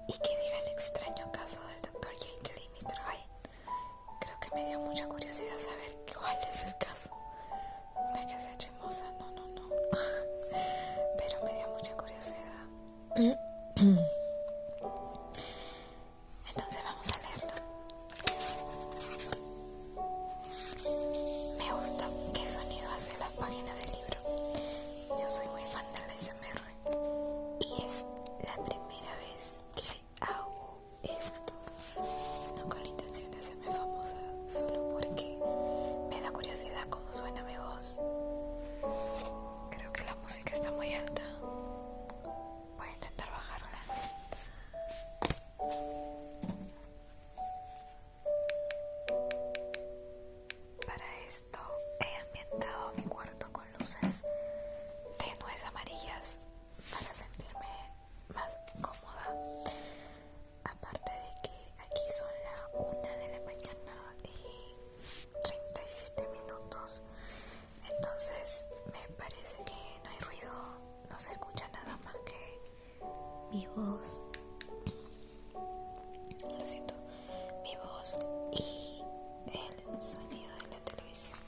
y que diga el extraño caso del Dr. Jekyll y Mr. Hyde. Creo que me dio mucha curiosidad saber cuál es el caso. No es que sea chismosa, no. Pero me dio mucha curiosidad. Entonces vamos a leerlo. Me gusta qué sonido hace la página del libro. Yo soy muy fan de la ASMR y es la primera vez que hago esto. No con la intención de hacerme famosa, solo porque me da curiosidad cómo suena mi voz. Creo que la música está muy alta. Voy a intentar bajarla. Para esto he ambientado mi cuarto con luces tenues amarillas para sentirme más cómoda. Aparte de que aquí son la 1 de la mañana y 37 minutos. Entonces me parece que no hay ruido, no se escucha nada más que mi voz. Lo siento, mi voz y el sonido de la televisión.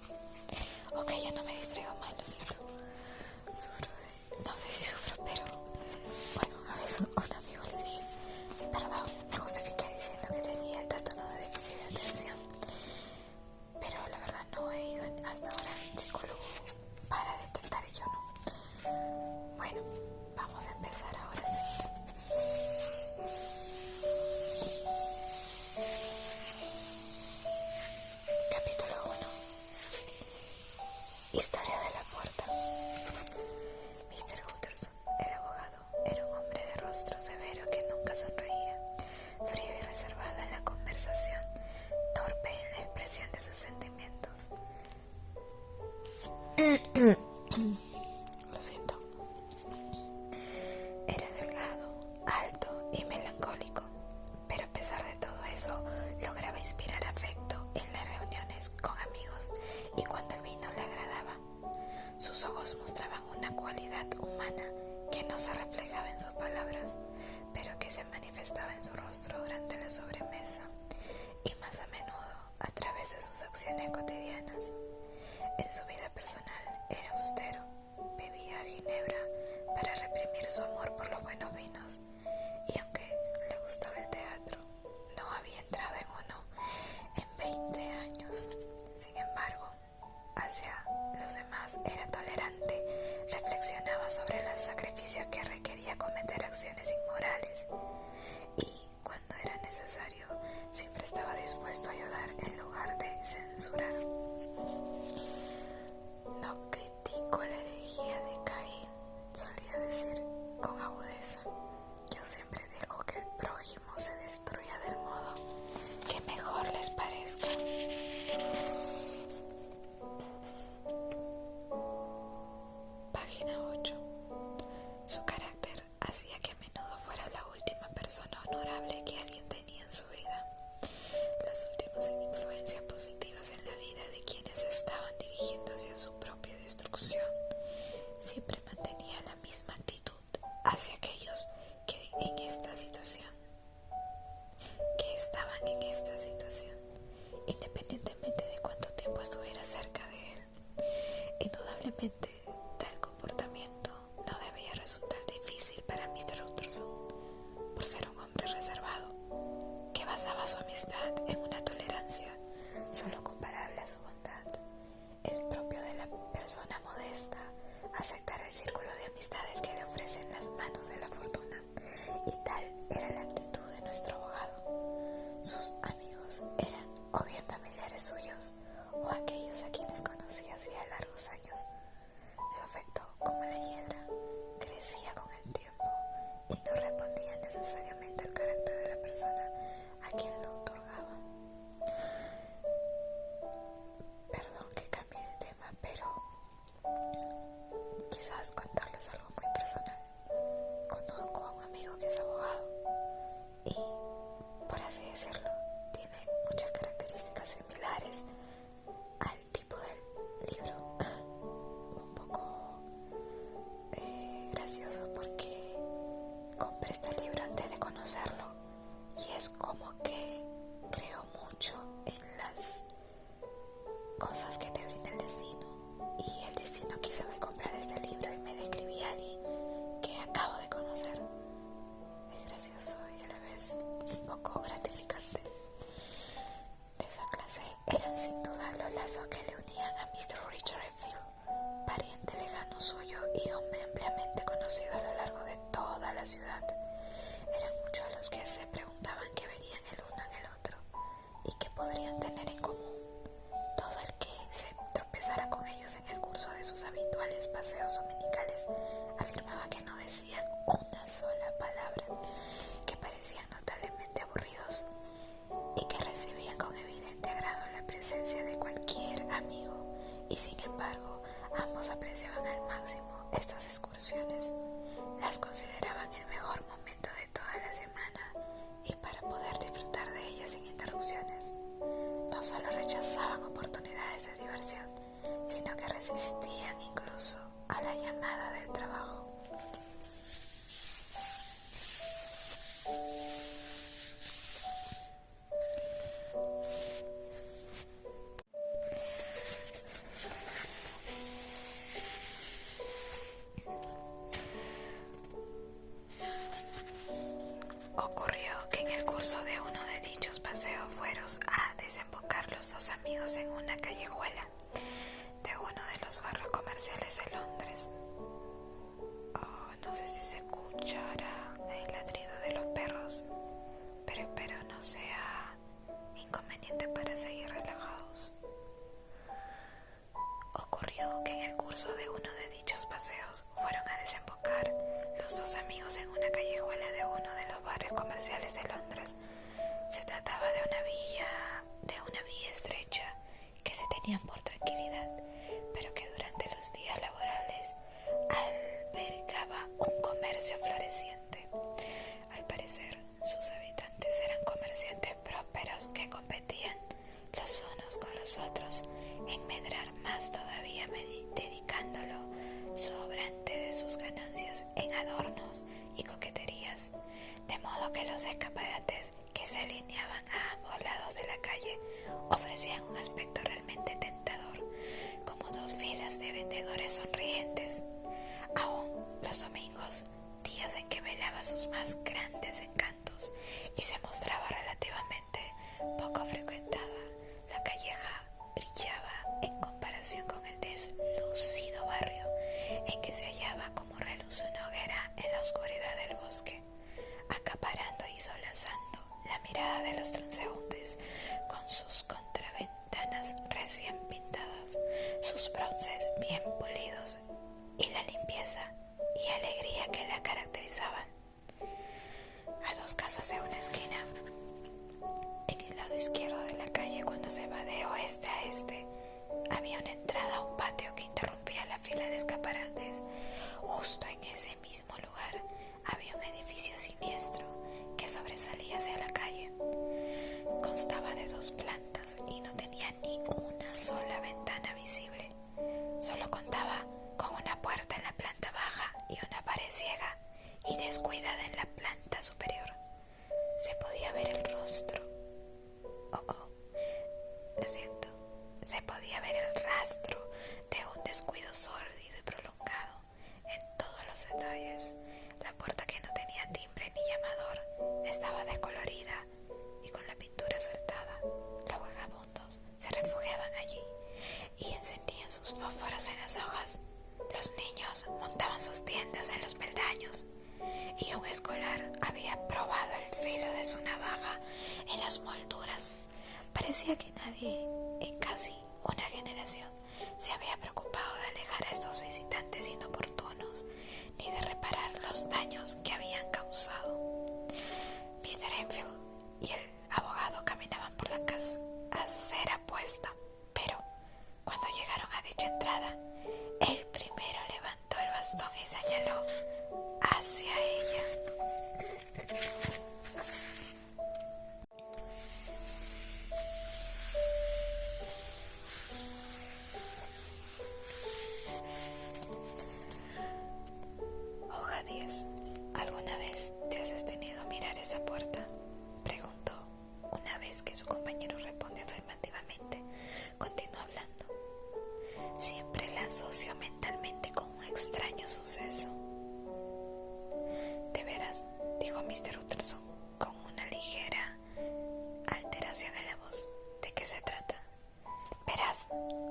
Ok, ya no me distraigo más, lo siento. Sufro de... no sé si sufro, pero bueno, una vez a un amigo le dije, perdón, me justifiqué diciendo que tenía el trastorno de déficit de atención, pero la verdad no he ido hasta ahora al psicólogo para detectar ello, ¿no? Bueno, vamos a empezar ahora sí. Capítulo 1. Historia de la puerta. Mr. Utterson, el abogado, era un hombre de rostro severo que nunca sonreía, frío y reservado en la conversación, torpe en la expresión de sus sentimientos. Lo siento. Era delgado, alto y melancólico, pero a pesar de todo eso, lograba inspirar afecto en las reuniones con amigos y cuando el vino le agradaba. Sus ojos mostraban una cualidad humana que no se reflejaba en sus palabras, pero que se manifestaba en su rostro durante la sobremesa y más a menudo a través de sus acciones cotidianas. En su vida personal era austero, bebía ginebra para reprimir su amor por los buenos vinos y aunque le gustaba el teatro, no había entrado en uno en 20 años. Sin embargo, hacia los demás era tolerante, reflexionaba sobre los sacrificios que requería cometer acciones inmorales y, cuando era necesario, siempre estaba dispuesto a ayudar en lugar de censurar. No critico la herejía de Caín, solía decir con agudeza. Yo siempre dejo que el prójimo se destruya del modo que mejor les parezca. Página 8. Su carácter hacía que a menudo fuera la última persona honorable que alguien tenía en su vida. Las últimas influencias positivas en la vida de quienes estaban dirigiendo hacia su propia destrucción. Siempre mantenía la misma actitud hacia aquellos que estaban en esta situación, independientemente de cuánto tiempo estuviera cerca de él. Indudablemente, tal comportamiento no debía resultar difícil para Mr. Utterson, por ser un hombre reservado, que basaba su amistad en una tolerancia solo comparable a su bondad. Es propio de la persona modesta aceptar el círculo de amistades que le ofrecen las manos de la fortuna, y tal era la actitud de nuestro abogado. Sus amigos eran o bien familiares suyos o aquellos a quienes conocía hacía largos años. Su afecto, como la hiedra, crecía con el tiempo y no respondía necesariamente al carácter de la persona a quien lo otorgaba. Perdón que cambie de tema, pero quizás contarles algo muy personal. Conozco a un amigo que es abogado y, por así decirlo, tiene muchas características similares al tipo del libro. Un poco siempre este libro antes de conocerlo y es como que creo mucho en las cosas que te brinda el destino, y el destino quiso que comprara este libro y me describía a alguien que acabo de conocer. Es gracioso y a la vez un poco gratificante. De esa clase eran sin duda los lazos que le unían a Mr. Richard Field, pariente lejano suyo y hombre ampliamente conocido a lo largo de toda la ciudad. Eran muchos los que se preguntaban qué verían el uno en el otro y qué podrían tener en común. Todo el que se tropezara con ellos en el curso de sus habituales paseos dominicales afirmaba que no decían una sola palabra, que parecían notablemente aburridos y que recibían con evidente agrado la presencia de cualquier amigo, y sin embargo ambos apreciaban al máximo estas excursiones. Las consideraban el mejor momento de toda la semana, y para poder disfrutar de ellas sin interrupciones no solo rechazaban oportunidades de diversión, sino que resistían incluso a la llamada del trabajo. Ocurrió que en el curso de uno de dichos paseos fueron a desembocar los dos amigos en una callejuela de uno de los barrios comerciales de Londres. No sé si se escuchará el ladrido de los perros, pero espero no sea inconveniente para seguir relajados. Ocurrió que en el curso de uno de dichos paseos fueron a desembocar los dos amigos en una callejuela de uno de los barrios comerciales de Londres. Se trataba de una vía estrecha que se tenían por tranquilidad, pero que durante los días laborables albergaba un comercio floreciente. Al parecer, sus habitantes eran comerciantes prósperos que competían los unos con los otros en medrar más todavía, dedicándolo sobrante de sus ganancias en adornos y coqueterías, de modo que los escaparates que se alineaban a ambos lados de la calle ofrecían un aspecto realmente tentador, como dos filas de vendedores sonrientes. Aún los domingos, días en que velaba sus más grandes encantos y se mostraba relativamente poco frecuentada, la calleja brillaba en comparación con el deslucido barrio en que se hallaba como reluce una hoguera en la oscuridad del bosque, acaparando y solazando la mirada de los transeúntes con sus contraventanas recién pintadas, sus bronces bien pulidos y la limpieza y alegría que la caracterizaban. A dos casas de una esquina, en el lado izquierdo de la calle, cuando se va de oeste a este, había una entrada a un patio que interrumpía la fila de escaparates. Justo en ese mismo lugar había un edificio siniestro que sobresalía hacia la calle. Constaba de 2 plantas y no tenía ni una sola ventana visible. Solo contaba con una puerta en la planta baja y una pared ciega y descuidada en la planta superior. Se podía ver el rostro. Lo siento. Se podía ver el rastro de un descuido sórdido y prolongado en todos los detalles. La puerta, que no tenía timbre ni llamador, estaba descolorida y con la pintura saltada. Los vagabundos se refugiaban allí y encendían sus fósforos en las hojas. Los niños montaban sus tiendas en los peldaños y un escolar había probado el filo de su navaja en las molduras. Parecía que nadie en casi una generación se había preocupado de alejar a estos visitantes inoportunos ni de reparar los daños que habían causado. Mr. Enfield y el abogado caminaban por la acera puesta, pero cuando llegaron a dicha entrada, el primero levantó el bastón y señaló hacia ella. Hoja 10. ¿Alguna vez te continuó hablando. Siempre la asocio mentalmente con un extraño suceso. De veras, dijo Mr. Utterson con una ligera alteración en la voz. ¿De qué se trata? Verás,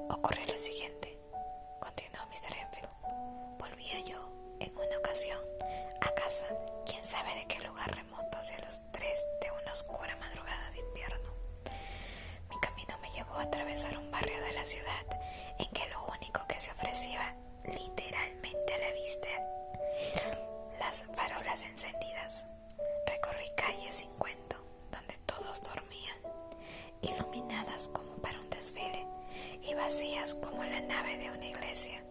ocurrió lo siguiente, continuó Mr. Enfield. Volvía yo en una ocasión a casa, quién sabe de qué lugar remoto, hacia los 3 de una oscura madrugada de invierno. Mi camino me llevó a atravesar un barrio de la ciudad en que lo único que se ofrecía literalmente a la vista eran las farolas encendidas. Recorrí calles sin cuento, donde todos dormían, iluminadas como para un desfile y vacías como la nave de una iglesia,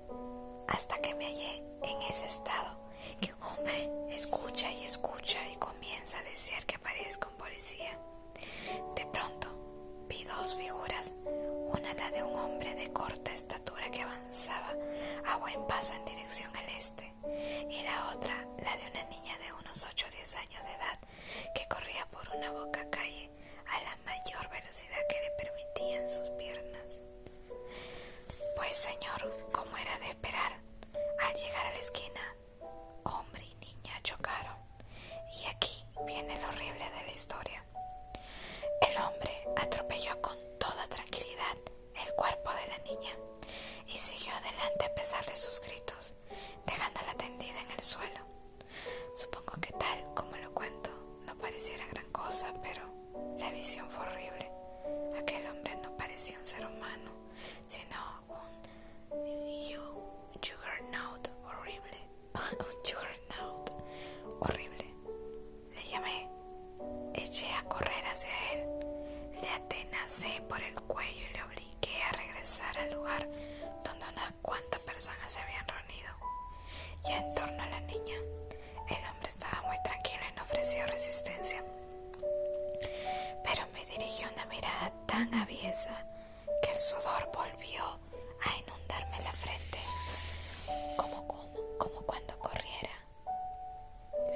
hasta que me hallé en ese estado que un hombre escucha y comienza a desear que aparezca un policía. De pronto vi 2 figuras, una la de un hombre de corta estatura que avanzaba a buen paso en dirección al este, y la otra la de una niña de unos 8 o 10 años de edad que corría por una boca calle a la mayor velocidad que le permitían sus piernas. Pues señor, como era de esperar, al llegar a la esquina, hombre y niña chocaron. Y aquí viene lo horrible de la historia. El hombre atropelló con toda tranquilidad el cuerpo de la niña y siguió adelante a pesar de sus gritos, dejándola tendida en el suelo. Supongo que tal como lo cuento no pareciera gran cosa, pero la visión fue horrible. Aquel hombre no parecía un ser humano, sino un juggernaut horrible. Un juggernaut horrible. Le llamé, eché a correr hacia él, le atenacé por el cuello y le obligué a regresar al lugar donde unas cuantas personas se habían reunido. Ya en torno a la niña, el hombre estaba muy tranquilo y no ofreció resistencia, pero me dirigió una mirada tan aviesa que el sudor volvió a inundarme la frente, como cuando corriera.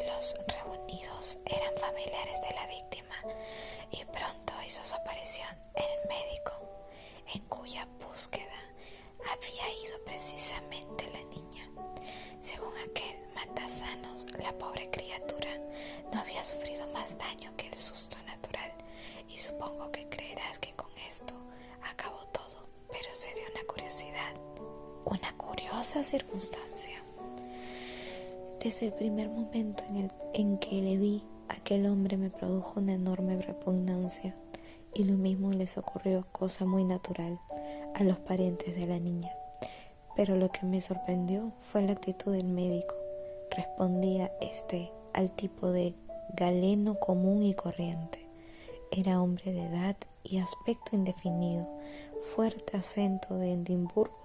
Los reunidos eran familiares de la víctima y pronto hizo su aparición el médico, en cuya búsqueda había ido precisamente la niña. Según aquel matasanos, la pobre criatura no había sufrido más daño que el susto natural, y supongo que creerás que con esto acabó todo, pero se dio una curiosa circunstancia. Desde el primer momento en que le vi, aquel hombre me produjo una enorme repugnancia, y lo mismo les ocurrió, cosa muy natural, a los parientes de la niña. Pero lo que me sorprendió fue la actitud del médico. Respondía al tipo de galeno común y corriente. Era hombre de edad y aspecto indefinido, fuerte acento de Edimburgo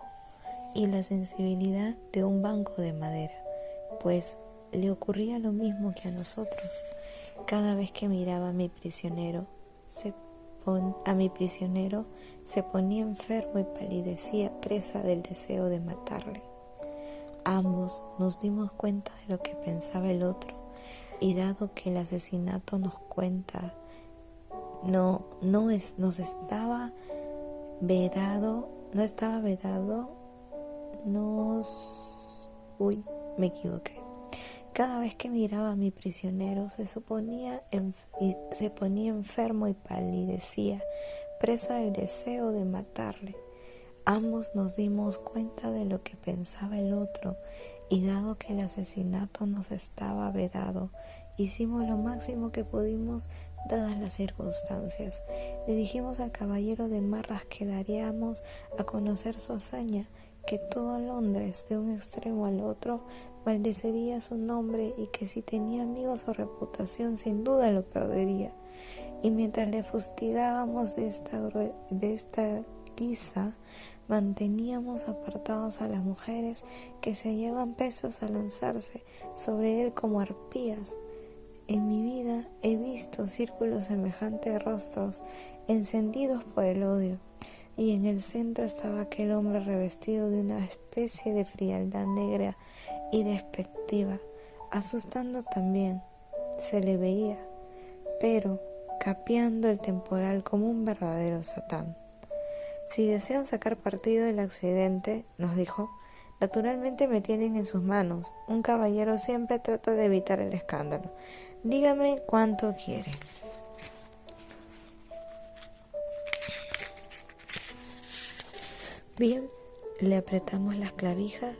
y la sensibilidad de un banco de madera, pues le ocurría lo mismo que a nosotros. Cada vez que miraba a mi prisionero se ponía enfermo y palidecía, presa del deseo de matarle. Ambos nos dimos cuenta de lo que pensaba el otro, y dado que el asesinato me equivoqué. Cada vez que miraba a mi prisionero se ponía enfermo y palidecía, presa del deseo de matarle. Ambos nos dimos cuenta de lo que pensaba el otro, y dado que el asesinato nos estaba vedado, hicimos lo máximo que pudimos dadas las circunstancias. Le dijimos al caballero de Marras que daríamos a conocer su hazaña, que todo Londres, de un extremo al otro, maldecería su nombre, y que si tenía amigos o reputación sin duda lo perdería. Y mientras le fustigábamos de esta guisa, manteníamos apartados a las mujeres que se hallaban presas a lanzarse sobre él como arpías. En mi vida he visto círculos semejantes de rostros encendidos por el odio, y en el centro estaba aquel hombre revestido de una especie de frialdad negra y despectiva, asustando también, se le veía, pero capeando el temporal como un verdadero Satán. Si desean sacar partido del accidente, nos dijo, naturalmente me tienen en sus manos. Un caballero siempre trata de evitar el escándalo. Dígame cuánto quiere. Bien, le apretamos las clavijas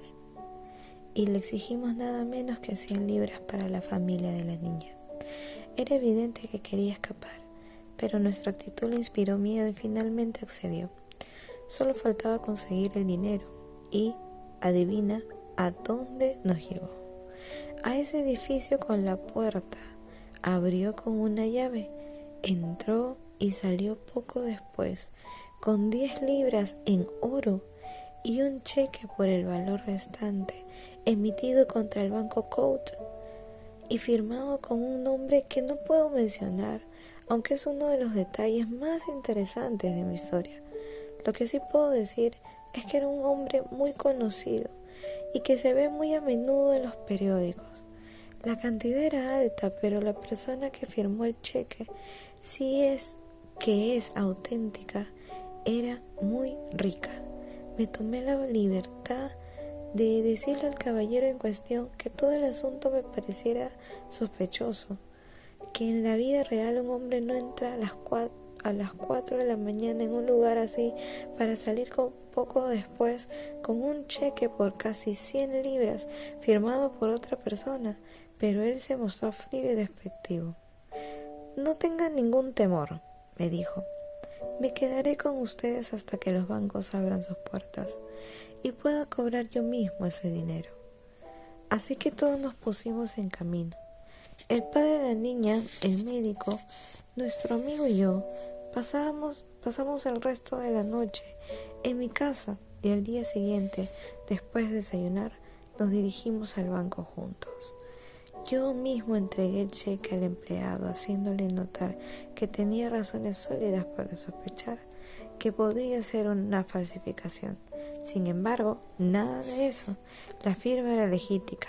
y le exigimos nada menos que 100 libras para la familia de la niña. Era evidente que quería escapar, pero nuestra actitud le inspiró miedo y finalmente accedió. Solo faltaba conseguir el dinero y, adivina, ¿a dónde nos llevó? A ese edificio con la puerta. Abrió con una llave, entró y salió poco después, con 10 libras en oro y un cheque por el valor restante, emitido contra el banco Coat y firmado con un nombre que no puedo mencionar, aunque es uno de los detalles más interesantes de mi historia. Lo que sí puedo decir es que era un hombre muy conocido y que se ve muy a menudo en los periódicos. La cantidad era alta, pero la persona que firmó el cheque, si es que es auténtica, era muy rica. Me tomé la libertad de decirle al caballero en cuestión que todo el asunto me pareciera sospechoso, que en la vida real un hombre no entra a las 4 de la mañana en un lugar así para salir poco después con un cheque por casi 100 libras firmado por otra persona, pero él se mostró frío y despectivo. No tengan ningún temor, me dijo. Me quedaré con ustedes hasta que los bancos abran sus puertas y pueda cobrar yo mismo ese dinero. Así que todos nos pusimos en camino. El padre de la niña, el médico, nuestro amigo y yo pasamos el resto de la noche en mi casa y al día siguiente, después de desayunar, nos dirigimos al banco juntos. Yo mismo entregué el cheque al empleado, haciéndole notar que tenía razones sólidas para sospechar que podía ser una falsificación. Sin embargo, nada de eso. La firma era legítima.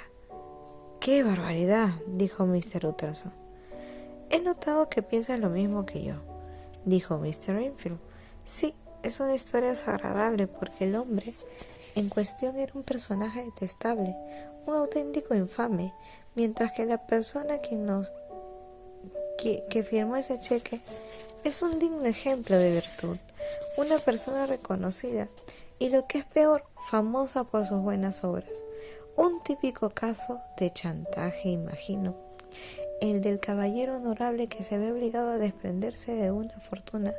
¡Qué barbaridad!, dijo Mr. Utterson. He notado que piensas lo mismo que yo, dijo Mr. Enfield. Sí, es una historia desagradable porque el hombre en cuestión era un personaje detestable, un auténtico infame, mientras que la persona que firmó ese cheque es un digno ejemplo de virtud, una persona reconocida y, lo que es peor, famosa por sus buenas obras. Un típico caso de chantaje, imagino, el del caballero honorable que se ve obligado a desprenderse de una fortuna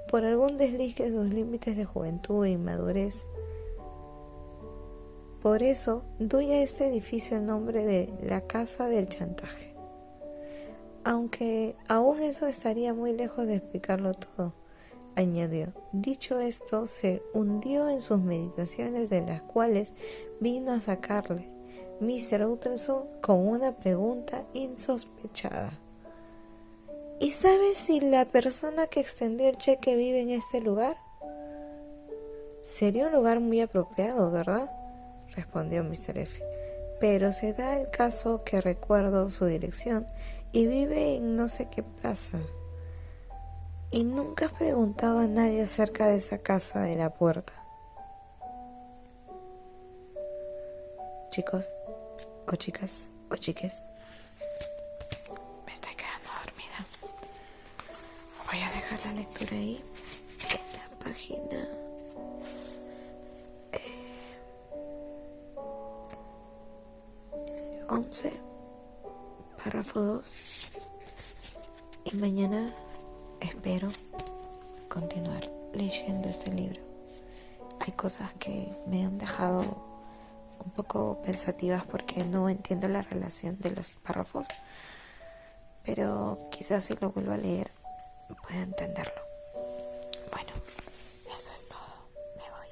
por algún desliz de sus límites de juventud e inmadurez. Por eso doy a este edificio el nombre de la Casa del Chantaje. Aunque aún eso estaría muy lejos de explicarlo todo, añadió. Dicho esto, se hundió en sus meditaciones, de las cuales vino a sacarle Mr. Utterson con una pregunta insospechada. ¿Y sabes si la persona que extendió el cheque vive en este lugar? Sería un lugar muy apropiado, ¿verdad?, respondió Mr. F. Pero se da el caso que recuerdo su dirección y vive en no sé qué plaza. ¿Y nunca has preguntado a nadie acerca de esa casa de la puerta? Chicos, o chicas, o chiques, me estoy quedando dormida. Voy a dejar la lectura ahí, en la página 11, párrafo 2, y mañana espero continuar leyendo este libro. Hay cosas que me han dejado un poco pensativas porque no entiendo la relación de los párrafos, pero quizás si lo vuelvo a leer pueda entenderlo. Bueno, eso es todo. Me voy.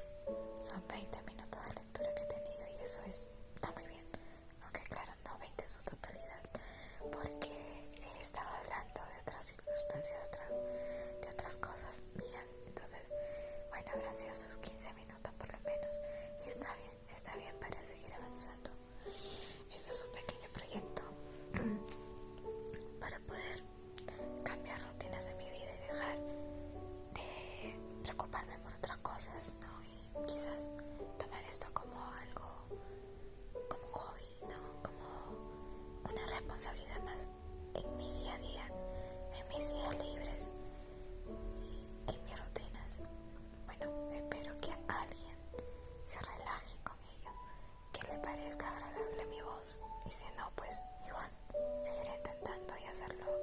Son 20 minutos de lectura que he tenido y eso está muy bien. Aunque claro, no 20 en su totalidad, porque he estado hablando de otras circunstancias, de otras cosas mías. Entonces, bueno, habrán sido sus 15 minutos por lo menos. Y está bien para seguir avanzando. Eso es un pequeño proyecto para poder cambiar rutinas de mi vida y dejar de preocuparme por otras cosas hacerlo